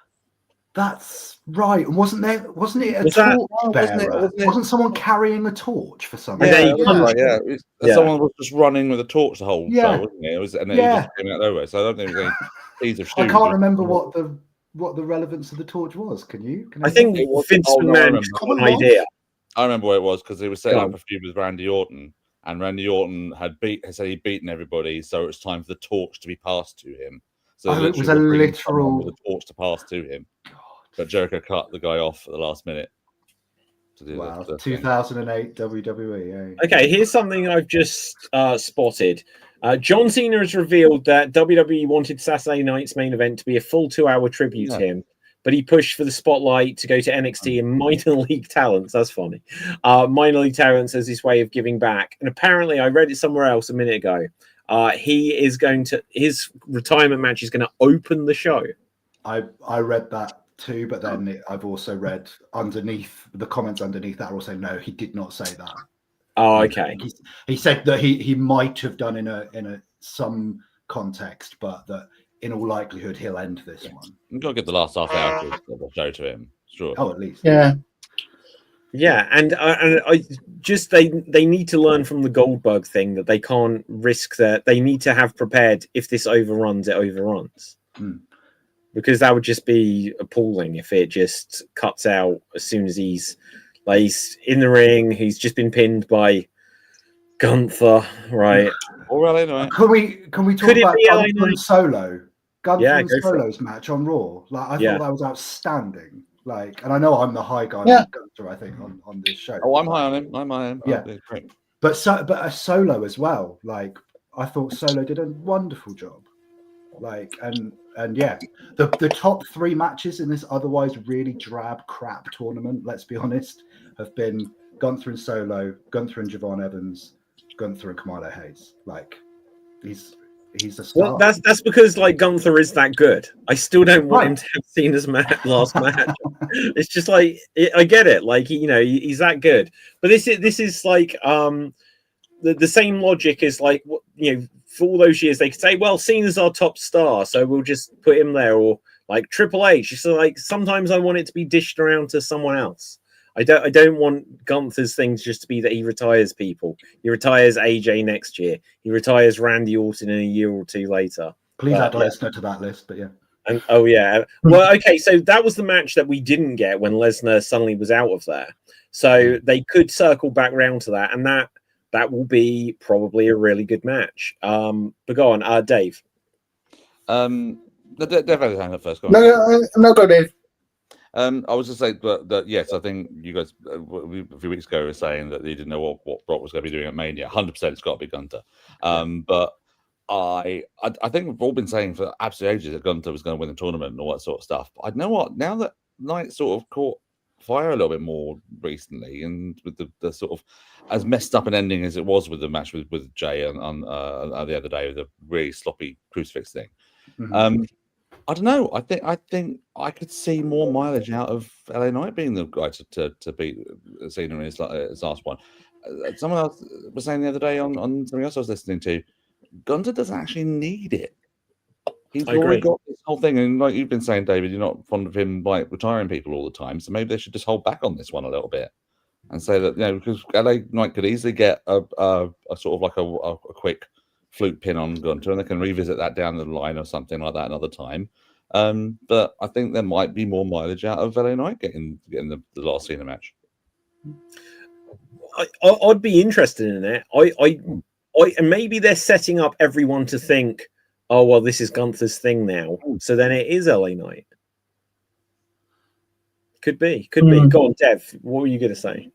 That's right. Wasn't it a Was torch that- bearer? Wasn't someone carrying a torch for some And then reason? he Right, yeah. Yeah. Someone was just running with a torch the whole Yeah. show, wasn't it? It was, and then Yeah. he just came out nowhere. So I don't think there was any piece of I shoes. can't remember what the relevance of the torch was. Can you? I think It was- Vince oh, no, I McMahon remember. had an idea. I remember what it was because he was setting Go up a feud with Randy Orton, and Randy Orton had said he'd beaten everybody, so it was time for the torch to be passed to him. So Oh, they it was literally a were bringing literal- someone with a torch to pass to him. But Jericho cut the guy off at the last minute to do Wow, the thing. 2008 WWE. Eh? Okay, here's something I've just spotted. John Cena has revealed that WWE wanted Saturday night's main event to be a full 2-hour tribute to him, but he pushed for the spotlight to go to NXT and minor league talents. That's funny. Minor league talents as his way of giving back. And apparently, I read it somewhere else a minute ago. His retirement match is going to open the show. I read that too, but then I've also read underneath the comments underneath that are also no, he did not say that. Oh, okay. He said that he might have done in a some context, but that in all likelihood he'll end this one. You've got to give the last half hour to the show to him. Sure. Oh, at least. Yeah, Yeah, and I just they need to learn from the Goldberg thing that they can't risk that. They need to have prepared if this overruns, it overruns. Because that would just be appalling if it just cuts out as soon as he's in the ring. He's just been pinned by Gunther, right? All right, anyway. Can we talk Could it about be LA Gunther and Knight? Solo? Gunther Yeah, and go for it. Solo's match on Raw. Like I Yeah. thought that was outstanding. Like, and I know I'm the high guy Yeah. on Gunther, I think, on this show. Oh, I'm high on him. I'm high on him. Yeah. Oh, great. But a Solo as well. Like I thought Solo did a wonderful job. Like and yeah, the top 3 matches in this otherwise really drab crap tournament, let's be honest, have been Gunther and Solo, Gunther and Javon Evans, Gunther and Kamala Hayes. Like he's a star. Well, that's because like Gunther is that good. I still don't want him to have seen his last match. It's just like I get it. Like he's that good. But this is like the same logic as like for all those years they could say, well, Cena's our top star, so we'll just put him there, or like Triple H. So like sometimes I want it to be dished around to someone else. I don't want Gunther's things just to be that he retires people. He retires AJ next year. He retires Randy Orton in a year or two later. Please add yeah. Lesnar to that list, but yeah. And oh yeah, well, okay, so that was the match that we didn't get when Lesnar suddenly was out of there. So they could circle back round to that, and that will be probably a really good match. But go on, Dave. Dave had his hand up first. Go on. No, go, Dave. I was just saying that yes, I think you guys a few weeks ago were saying that you didn't know what Brock was going to be doing at Mania. 100%, it's got to be Gunter. But I think we've all been saying for absolute ages that Gunter was going to win the tournament and all that sort of stuff. But I know what, now that Knight sort of caught fire a little bit more recently, and with the sort of as messed up an ending as it was with the match with Jay on the other day with the really sloppy crucifix thing. Mhm. I don't know. I think I could see more mileage out of LA Knight being the guy to beat Cena in his last one. Someone else was saying the other day on something else I was listening to, Gunter doesn't actually need it. He's I agree. already got this whole thing, and like you've been saying, David, you're not fond of him like retiring people all the time. So maybe they should just hold back on this one a little bit and say that, because LA Knight could easily get a sort of like a quick fluke pin on Gunter, and they can revisit that down the line or something like that another time. But I think there might be more mileage out of LA Knight getting the last Cena match. I'd be interested in it. And maybe they're setting up everyone to think, oh well, this is Gunther's thing now, so then it is LA Knight. Could be. Go on, Dev. What were you going to say?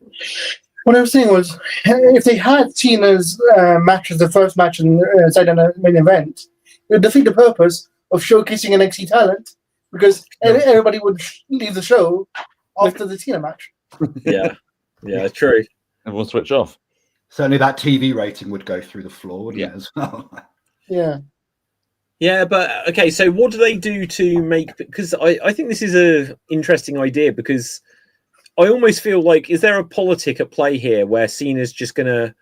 What I was saying was, if they had Cena's match as the first match inside a main event, it would defeat the purpose of showcasing NXT talent, because everybody would leave the show after the Cena match. Yeah, true. Everyone switch off. Certainly that TV rating would go through the floor, wouldn't it, as well? Yeah, but okay, so what do they do to make, because I think this is a interesting idea, because I almost feel like, is there a politic at play here where Cena's just gonna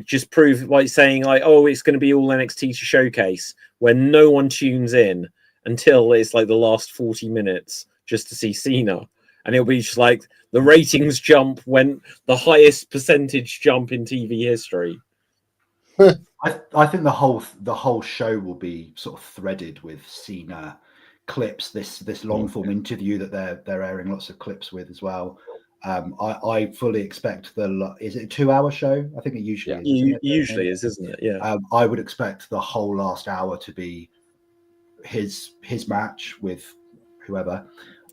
just prove, saying oh, it's gonna be all NXT to showcase, where no one tunes in until it's the last 40 minutes just to see Cena, and it'll be just the ratings jump went the highest percentage jump in TV history. I think the whole show will be sort of threaded with Cena clips. This long form interview that they're airing lots of clips with as well. I fully expect is it a 2-hour show? I think it usually is. Isn't it? Usually is, isn't it? Yeah. I would expect the whole last hour to be his match with whoever,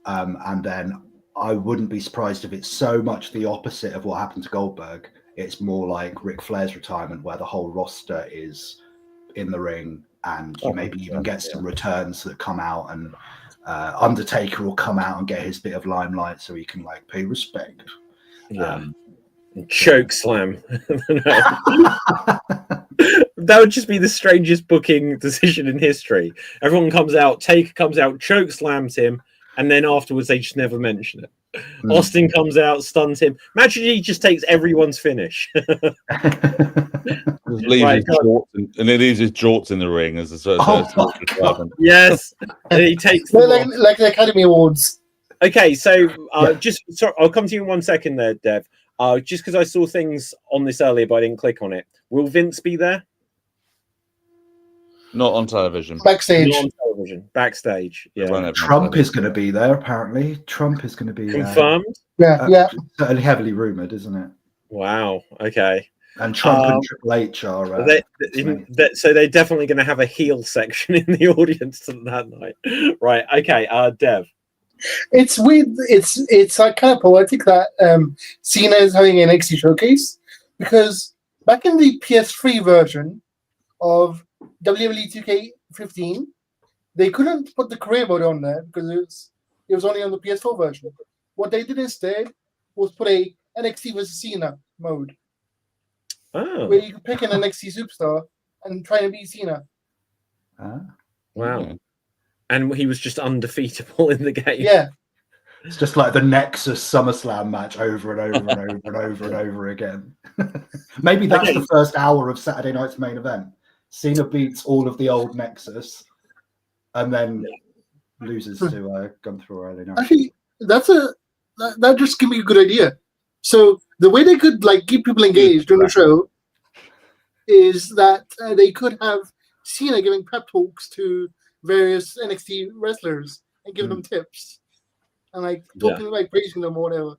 and then I wouldn't be surprised if it's so much the opposite of what happened to Goldberg. It's more like Ric Flair's retirement, where the whole roster is in the ring, and you maybe even get some returns that come out, and Undertaker will come out and get his bit of limelight so he can pay respect. Yeah. Choke slam. That would just be the strangest booking decision in history. Everyone comes out, Taker comes out, choke slams him, and then afterwards they just never mention it. Austin comes out, stuns him. Imagine he just takes everyone's finish. Leaves his jorts in the ring as a sort of yes, and he takes like the Academy Awards. Okay, so I'll come to you in 1 second there, Dev. Just because I saw things on this earlier, but I didn't click on it. Will Vince be there? Not on television. Backstage. Not on television. Backstage. Yeah. Trump is going to be there. Apparently, Trump is going to be confirmed. Yeah. Certainly heavily rumored, isn't it? Wow. Okay. And Trump and Triple H are. So they're definitely going to have a heel section in the audience that night, right? Okay. Dev. It's weird. It's kind of poetic that Cena is having an NXT showcase, because back in the PS3 version of WWE 2K15, they couldn't put the career mode on there because it was only on the PS4 version. What they did instead was put a NXT vs Cena mode, where you could pick an NXT superstar and try and beat Cena. Wow. Yeah. And he was just undefeatable in the game. Yeah. It's just like the Nexus SummerSlam match over and over and over and over and over again. Maybe that's the first hour of Saturday night's main event. Cena beats all of the old Nexus and then loses to Gunther or LA Knight. Actually, that just give me a good idea. So the way they could keep people engaged on the show is that they could have Cena giving pep talks to various NXT wrestlers and giving them tips and like talking like praising them or whatever.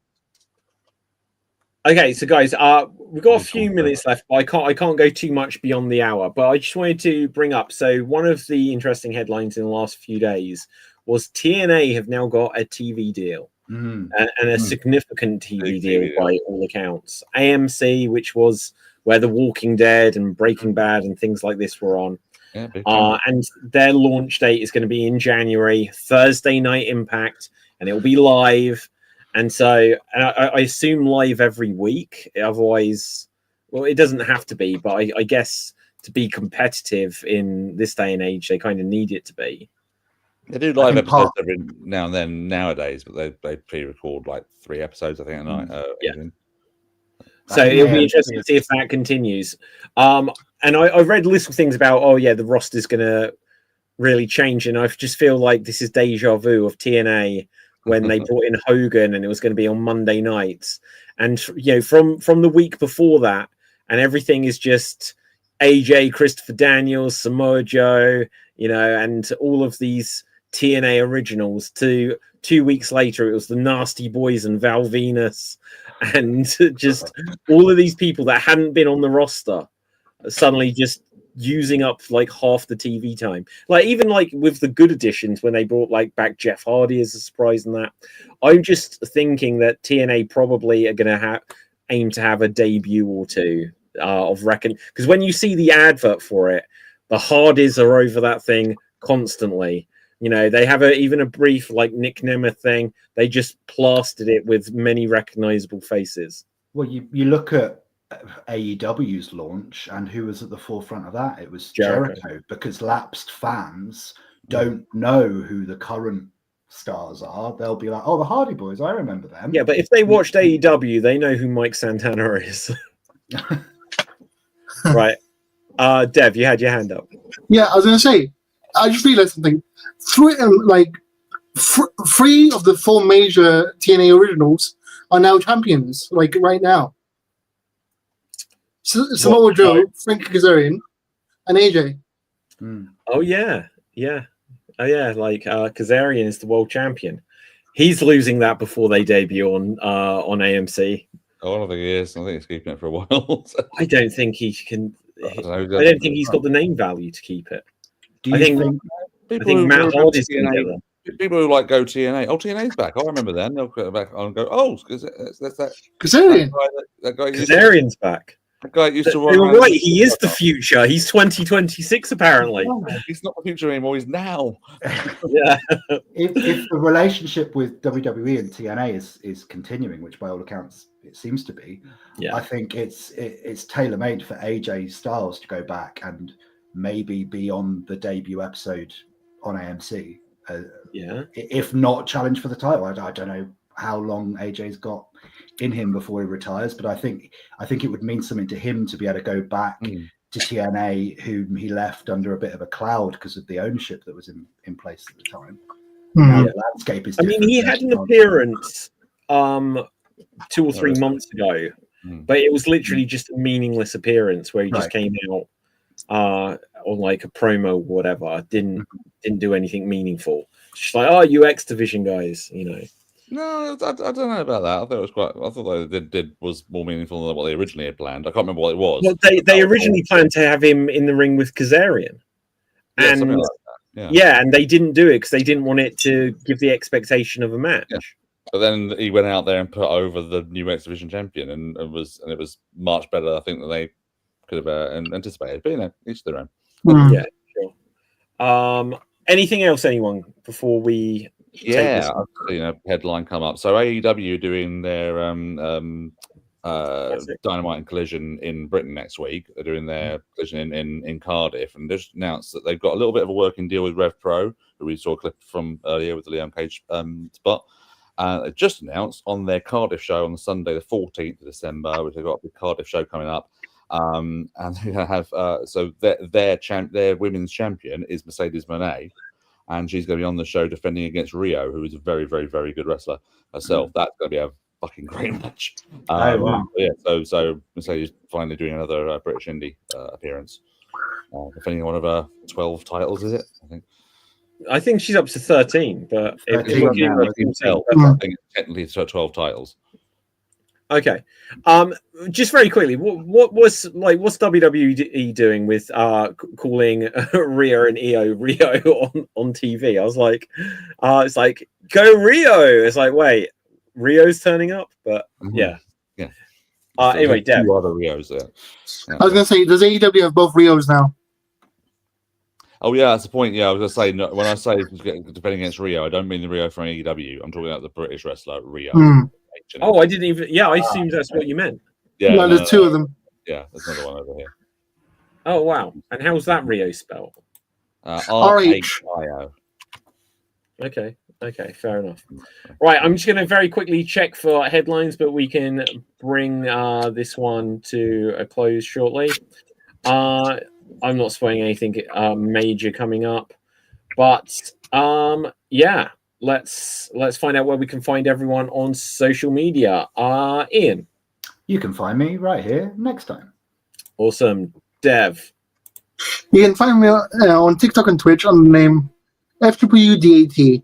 Okay, so guys, we've got a few minutes left, but I can't go too much beyond the hour. But I just wanted to bring up, so one of the interesting headlines in the last few days was TNA have now got a TV deal. And a significant TV deal by all accounts. AMC, which was where The Walking Dead and Breaking Bad and things like this were on. And their launch date is going to be in January, Thursday Night Impact, and it'll be live. And so I assume live every week. Otherwise, well, it doesn't have to be, but I guess to be competitive in this day and age, they kind of need it to be. They do live episodes every now and then nowadays, but they pre-record like 3 episodes, I think, a night. So it'll be interesting to see if that continues. And I read little things about, the roster's going to really change, and I just feel like this is deja vu of TNA when they brought in Hogan, and it was going to be on Monday nights, and from the week before that, and everything is just AJ, Christopher Daniels, Samoa Joe, and all of these TNA originals, to 2 weeks later it was the Nasty Boys and Val Venus and just all of these people that hadn't been on the roster suddenly just using up like half the TV time. Like even like with the good additions when they brought like back Jeff Hardy as a surprise and that. I'm just thinking that TNA probably are going to aim to have a debut or two of Reckon, because when you see the advert for it, the Hardys are over that thing constantly. They have even a brief like Nick Nemeth thing. They just plastered it with many recognizable faces. Well, you look at AEW's launch, and who was at the forefront of that? It was Jericho, because lapsed fans don't know who the current stars are. They'll be like, "Oh, the Hardy Boys, I remember them." Yeah, but if they watched AEW, they know who Mike Santana is. Right. Dev, you had your hand up. Yeah, I was going to say, I just realized something. 3 of the 4 major TNA originals are now champions, like right now. Samoa Joe, Frankie Kazarian, and AJ. Oh yeah. Oh yeah, like Kazarian is the world champion. He's losing that before they debut on AMC. Oh, I don't think he is. I think he's keeping it for a while. I don't think he can. I don't think he's got the name value to keep it. I think Matt Hardy's going to get them. People who like go TNA. Oh, TNA's back. I remember then. They'll go back and go, that's that. Kazarian. That guy Kazarian's back. That guy used to run. You're right. He is the future. He's 2026 apparently. No, he's not the future anymore. He's now. Yeah. If the relationship with WWE and TNA is continuing, which by all accounts it seems to be, I think it's tailor made for AJ Styles to go back and maybe be on the debut episode on AMC. If not challenge for the title. I don't know how long AJ's got in him before he retires, but I think it would mean something to him to be able to go back to TNA, whom he left under a bit of a cloud because of the ownership that was in place at the time. Now the landscape is different. I mean, he had an appearance 2 or 3 months ago, but it was literally just a meaningless appearance where he just came out on like a promo or whatever. Didn't do anything meaningful. Just like, you X Division guys, No, I don't know about that. I thought it was quite. I thought what they did was more meaningful than what they originally had planned. I can't remember what it was. Well, they originally planned to have him in the ring with Kazarian, and and they didn't do it because they didn't want it to give the expectation of a match. Yeah. But then he went out there and put over the new X Division champion, and it was much better, I think, than they could have anticipated. But each their own. Yeah, sure. Anything else, anyone, before we? Headline come up. So AEW doing their Dynamite and Collision in Britain next week. They're doing their Collision in Cardiff, and they just announced that they've got a little bit of a working deal with Rev Pro, who we saw a clip from earlier with the Liam Cage spot. They just announced on their Cardiff show on Sunday, the 14th of December, which they've got a big Cardiff show coming up. And they have so their women's champion is Mercedes Moné, and she's going to be on the show defending against Rio, who is a very, very, very good wrestler herself. That's going to be a fucking great match. So Mercedes finally doing another British indie appearance, defending one of her 12 titles, is it? I think. I think she's up to 13, but if 13 we're giving now, her I think 14, I think it's technically 12 titles. okay. Just very quickly, what's WWE doing with calling Rio and Rio on TV? I was like, it's like go Rio. It's like, wait, Rio's turning up, but yeah. Yeah. Anyway, Dev. Two other Rios there. Yeah. I was gonna say, does AEW have both Rios now? Oh yeah, that's the point. Yeah, I was gonna say no, when I say defending against Rio, I don't mean the Rio from AEW. I'm talking about the British wrestler Rio. Hmm. Oh, I didn't even. Yeah, I assumed that's what you meant. Yeah, No, there's two of them. Yeah, there's another one over here. Oh wow! And how's that Rio spelled? RHIO. Okay, fair enough. Right, I'm just going to very quickly check for headlines, but we can bring this one to a close shortly. I'm not spoiling anything major coming up, but yeah, let's find out where we can find everyone on social media. Ian, You can find me right here next time. awesome. Dev, You can find me on TikTok and Twitch on the name FWUDAT.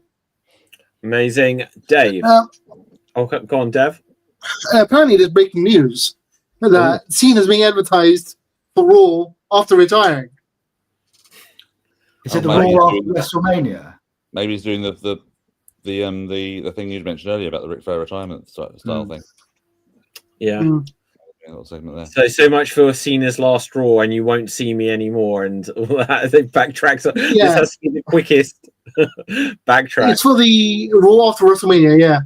amazing. Dave, okay, go on, Dev. Apparently, there's breaking news that Cena's being advertised for Raw after retiring. Is it the maybe Raw he's after doing WrestleMania? Maybe he's doing the thing you mentioned earlier about the Ric Flair retirement style thing. Yeah. Mm. Yeah, little segment there. So much for Cena's last Raw, and you won't see me anymore, and all that. They backtrack. So Yeah. This has to be the quickest backtrack. It's for the Raw after WrestleMania, yeah.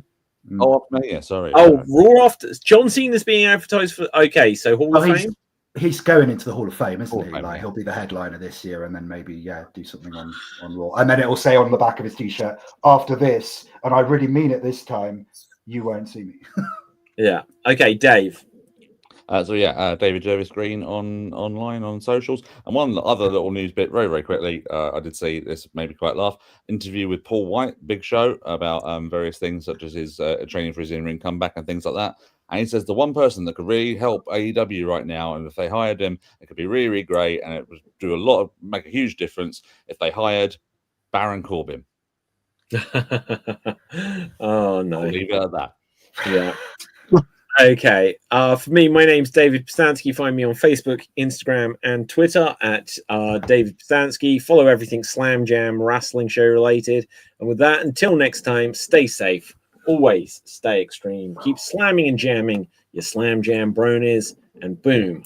Oh, yeah, sorry. Oh, Raw after John Cena's being advertised for. Okay, so Hall of Fame. He's going into the Hall of Fame, isn't Hall of he? Fame, Like yeah. he'll be the headliner this year, and then maybe do something on Raw, and then it will say on the back of his t-shirt after this, and I really mean it this time. You won't see me. Yeah. Okay, Dave. David Jervis Green online on socials. And one other little news bit, very, very quickly. I did see this, made me quite laugh. Interview with Paul White, Big Show, about various things such as his training for his in-ring comeback and things like that. And he says the one person that could really help AEW right now, and if they hired him, it could be really, really great, and it would make a huge difference if they hired Baron Corbin. Oh no. I'll leave it at that. Yeah. Okay. For me, my name's David Pistansky. Find me on Facebook, Instagram, and Twitter at David Pistansky. Follow everything Slam Jam Wrestling Show related. And with that, until next time, stay safe. Always stay extreme. Keep slamming and jamming your Slam Jam bronies. And boom.